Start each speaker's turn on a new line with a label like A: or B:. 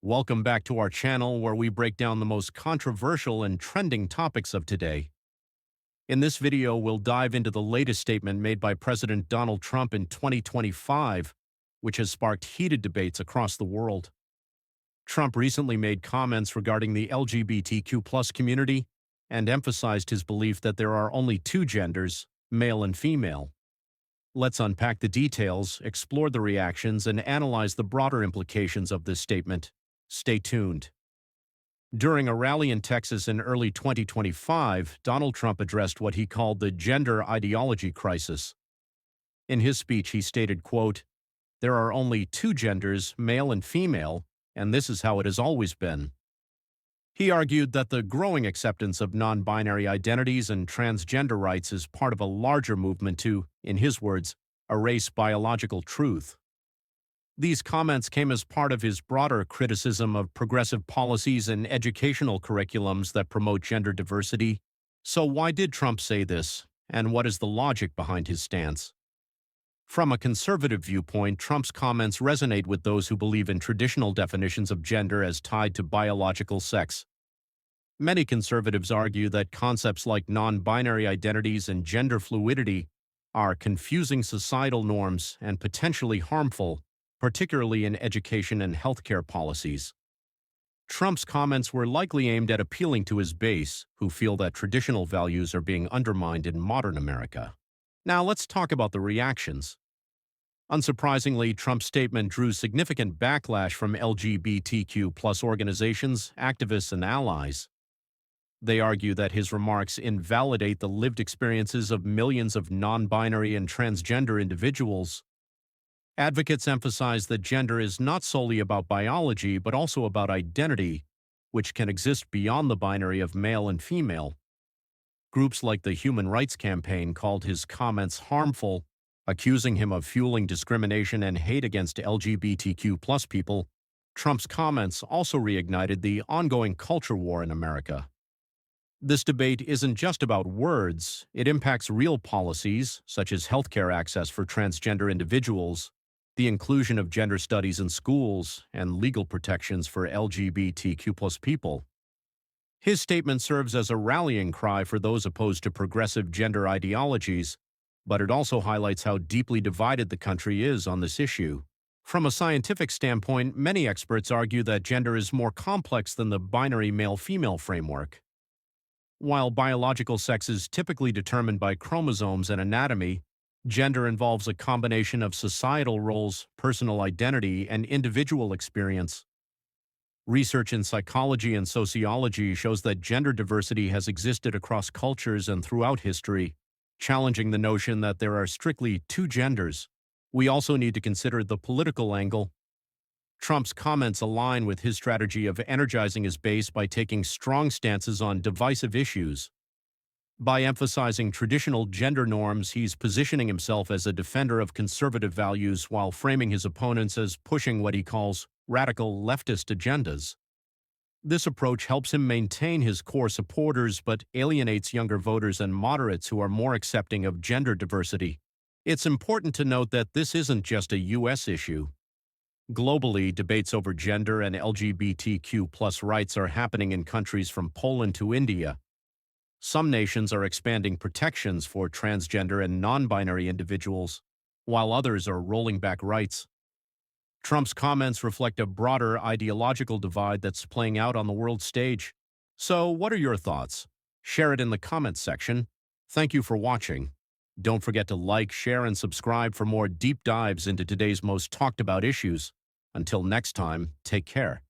A: Welcome back to our channel where we break down the most controversial and trending topics of today. In this video, we'll dive into the latest statement made by President Donald Trump in 2025, which has sparked heated debates across the world. Trump recently made comments regarding the LGBTQ+ community and emphasized his belief that there are only two genders, male and female. Let's unpack the details, explore the reactions, and analyze the broader implications of this statement. Stay tuned. During a rally in Texas in early 2025, Donald Trump addressed what he called the gender ideology crisis. In his speech, he stated, quote, "There are only two genders, male and female, and this is how it has always been." He argued that the growing acceptance of non-binary identities and transgender rights is part of a larger movement to, in his words, erase biological truth. These comments came as part of his broader criticism of progressive policies and educational curriculums that promote gender diversity. So why did Trump say this, and what is the logic behind his stance? From a conservative viewpoint, Trump's comments resonate with those who believe in traditional definitions of gender as tied to biological sex. Many conservatives argue that concepts like non-binary identities and gender fluidity are confusing societal norms and potentially harmful, particularly in education and healthcare policies. Trump's comments were likely aimed at appealing to his base, who feel that traditional values are being undermined in modern America. Now let's talk about the reactions. Unsurprisingly, Trump's statement drew significant backlash from LGBTQ+ organizations, activists, and allies. They argue that his remarks invalidate the lived experiences of millions of non-binary and transgender individuals. Advocates emphasize that gender is not solely about biology, but also about identity, which can exist beyond the binary of male and female. Groups like the Human Rights Campaign called his comments harmful, accusing him of fueling discrimination and hate against LGBTQ+ people. Trump's comments also reignited the ongoing culture war in America. This debate isn't just about words, it impacts real policies, such as healthcare access for transgender individuals, the inclusion of gender studies in schools, and legal protections for LGBTQ+ people. His statement serves as a rallying cry for those opposed to progressive gender ideologies, but it also highlights how deeply divided the country is on this issue. From a scientific standpoint, many experts argue that gender is more complex than the binary male-female framework. While biological sex is typically determined by chromosomes and anatomy, gender involves a combination of societal roles, personal identity, and individual experience. Research in psychology and sociology shows that gender diversity has existed across cultures and throughout history, challenging the notion that there are strictly two genders. We also need to consider the political angle. Trump's comments align with his strategy of energizing his base by taking strong stances on divisive issues. By emphasizing traditional gender norms, he's positioning himself as a defender of conservative values while framing his opponents as pushing what he calls radical leftist agendas. This approach helps him maintain his core supporters but alienates younger voters and moderates who are more accepting of gender diversity. It's important to note that this isn't just a U.S. issue. Globally, debates over gender and LGBTQ+ rights are happening in countries from Poland to India. Some nations are expanding protections for transgender and non-binary individuals, while others are rolling back rights. Trump's comments reflect a broader ideological divide that's playing out on the world stage. So, what are your thoughts? Share it in the comments section. Thank you for watching. Don't forget to like, share, and subscribe for more deep dives into today's most talked about issues. Until next time, take care.